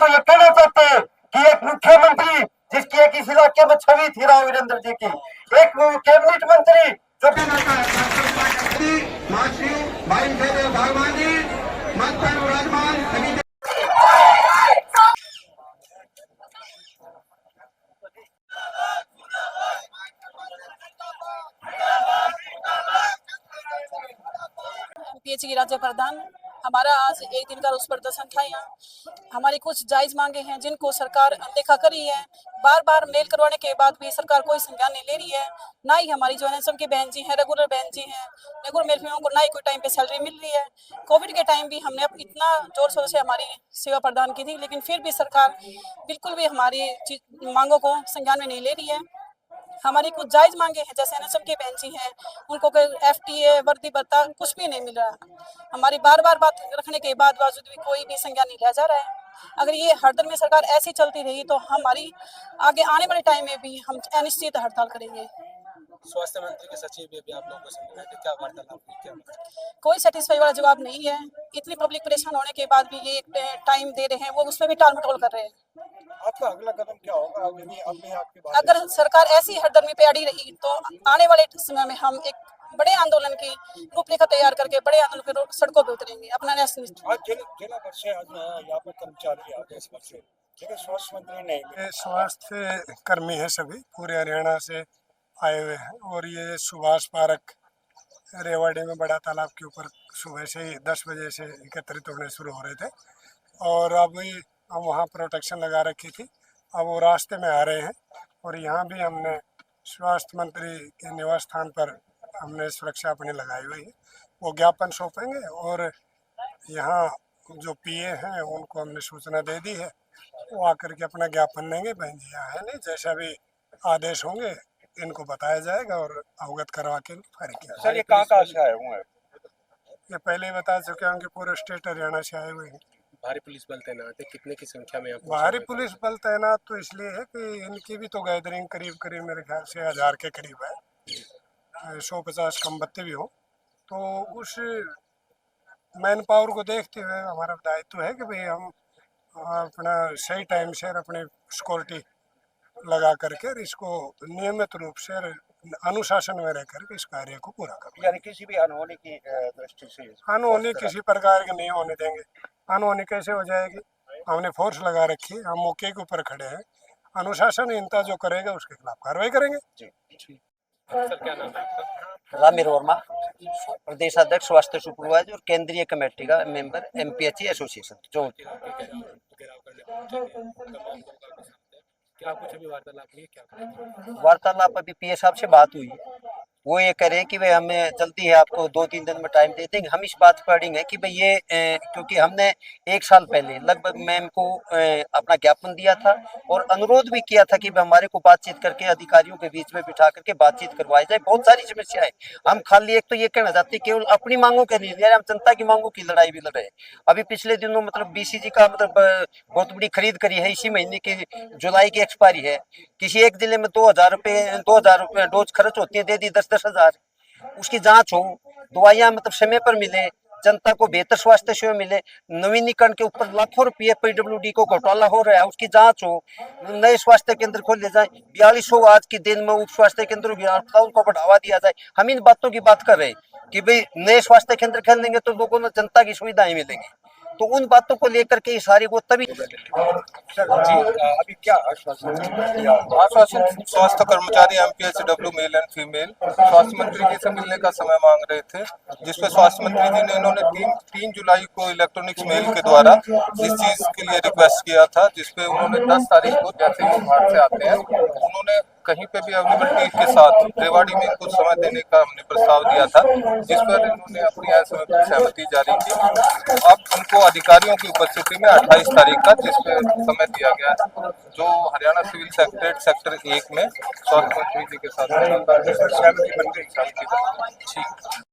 तो ये कहना चाहते हैं कि एक मुख्यमंत्री जिसकी एक इस इलाके में छवि थी राव वीरेंद्र जी की, एक कैबिनेट मंत्री जो पीएचई की राज्य प्रधान, हमारा आज एक दिन का रोष प्रदर्शन था। यहाँ हमारी कुछ जायज मांगे हैं जिनको सरकार अनदेखा कर रही है। बार बार मेल करवाने के बाद भी सरकार कोई संज्ञान नहीं ले रही है। ना ही हमारी जो एनएसएम की बहन जी हैं, रेगुलर बहन जी हैं, रेगुलर मेल को ना ही कोई टाइम पे सैलरी मिल रही है। कोविड के टाइम भी हमने इतना जोर शोर से हमारी सेवा प्रदान की थी, लेकिन फिर भी सरकार बिल्कुल भी हमारी मांगों को संज्ञान में नहीं ले रही है। हमारी कुछ जायज मांगे हैं, जैसे एनएसएम की बेंची हैं, उनको कोई एफटीए वर्दी भत्ता कुछ भी नहीं मिल रहा। हमारी बार बार बात रखने के बावजूद भी कोई भी संज्ञान नहीं लिया जा रहा है। अगर ये हड़ताल में सरकार ऐसी चलती रही तो हमारी आगे आने वाले टाइम में भी हम अनिश्चित हड़ताल करेंगे। स्वास्थ्य मंत्री के सचिव भी आप लोगों से मिला कि क्या वार्तालाप हुई, क्या कोई सेटिस्फाई वाला जवाब नहीं है। इतनी पब्लिक परेशान होने के बाद भी ये टाइम दे रहे हैं, वो उसमें भी टाल मटोल कर रहे हैं। आपका अगला कदम क्या होगा? आपकी बात अगर सरकार ऐसी हरदर्मी पे अड़ी रही तो आने वाले समय में हम एक बड़े आंदोलन की रूपरेखा तैयार करके बड़े आंदोलन पे सड़कों पे उतरेंगे। अपना आज जिला भर से आज यहाँ पर कर्मचारी आ गए इस वर्ष से, लेकिन स्वास्थ्य मंत्री नहीं। स्वास्थ्य कर्मी है, सभी पूरे हरियाणा से आए हुए हैं। और ये सुभाष पार्क रेवाड़ी में बड़ा तालाब के ऊपर सुबह से ही 10 बजे से एकत्रित होने शुरू हो रहे थे, और अभी हम वहाँ प्रोटेक्शन लगा रखी थी। अब वो रास्ते में आ रहे हैं, और यहाँ भी हमने स्वास्थ्य मंत्री के निवास स्थान पर हमने सुरक्षा अपनी लगाई हुई है। वो ज्ञापन सौंपेंगे, और यहाँ जो पीए हैं उनको हमने सूचना दे दी है, वो आकर के अपना ज्ञापन देंगे। बहन जी यहाँ है नहीं, जैसा भी आदेश होंगे इनको बताया जाएगा और अवगत करवा के फायरिंग किया। सर, ये कहाँ से आए हुए हैं? ये पहले ही बता चुके हैं कि पूरे स्टेट हरियाणा से आए हुए हैं। भारी पुलिस बल तैनात है, कितने की संख्या में? भारी पुलिस बल तैनात तो इसलिए है कि इनकी भी तो गैदरिंग करीब करीब मेरे ख्याल से 1000 के करीब है। 150 कम बत्ते भी हो, तो उस मैन पावर को देखते हुए हमारा दायित्व है कि भाई हम अपना सही टाइम से अपनी सिक्योरिटी लगा करके इसको नियमित रूप से अनुशासन में रह करके इस कार्य को पूरा करें। यानी किसी भी अनहोनी की दृष्टि से अनहोनी किसी प्रकार की नहीं होने देंगे। अनहोनी कैसे हो जाएगी? हमने फोर्स लगा रखी है, हम मौके के ऊपर खड़े हैं। अनुशासनहीनता जो करेगा उसके खिलाफ कार्रवाई करेंगे। सर, क्या नाम है? रामीर वर्मा, प्रदेश अध्यक्ष स्वास्थ्य सुपरवाइजर और केंद्रीय कमेटी का मेंबर एमपीएचई एसोसिएशन। जो क्या कुछ अभी वार्तालाप हुई, क्या वार्तालाप अभी पीए साहब से बात हुई है, वो ये कह रहे हैं कि भाई हमें जल्दी है, आपको 2-3 दिन में टाइम दे देंगे। हम इस बात पर अड़ेंगे कि भाई ये क्योंकि हमने 1 साल पहले लगभग मैम को अपना ज्ञापन दिया था और अनुरोध भी किया था कि हमारे को बातचीत करके अधिकारियों के बीच में बिठा करके बातचीत करवाई जाए। बहुत सारी समस्याएं, हम खाली एक तो ये कहना चाहते केवल अपनी मांगों के लिए, हम जनता की मांगों की लड़ाई भी लड़ रहे हैं। अभी पिछले दिनों मतलब बीसीजी का मतलब बहुत बड़ी खरीद करी है, इसी महीने की जुलाई की एक्सपायरी है। किसी एक जिले में 2000 रुपये डोज खर्च होती है, दे दी 10-10 हजार। उसकी जांच हो, दवाइयां मतलब समय पर मिले, जनता को बेहतर स्वास्थ्य सेवा मिले। नवीनीकरण के ऊपर लाखों रुपये पीडब्ल्यूडी को घोटाला हो रहा है, उसकी जांच हो। नए स्वास्थ्य केंद्र खोले जाए, 4200 आज के दिन में उप स्वास्थ्य केंद्र को बढ़ावा दिया जाए। हम इन बातों की बात कर रहे हैं कि भाई नए स्वास्थ्य केंद्र खोल देंगे तो लोगों को जनता की सुविधाएं मिलेंगी। तो उन बातों को लेकर के ये सारी वो तभी अभी क्या आश्वासन स्वास्थ्य कर्मचारी एमपीएचडब्ल्यू मेल एंड फीमेल स्वास्थ्य मंत्री जी से मिलने का समय मांग रहे थे, जिसपे स्वास्थ्य मंत्री जी ने इन्होंने 3 जुलाई को इलेक्ट्रॉनिक्स मेल के द्वारा इस चीज के लिए रिक्वेस्ट किया था, जिसपे उन्होंने 10 तारीख को, जैसे ही बाहर से आते हैं, उन्होंने कहीं पे भी अवेलेबिलिटी के साथ रेवाड़ी में कुछ समय देने का हमने प्रस्ताव दिया था, जिस पर इन्होंने अपनी सहमति जारी की। अब उनको अधिकारियों की उपस्थिति में 28 तारीख का जिसपे समय दिया गया है, जो हरियाणा सिविल सेक्रेटरीट सेक्टर 1 में स्वास्थ्य मंत्री जी के साथ सहमति बन गई। ठीक।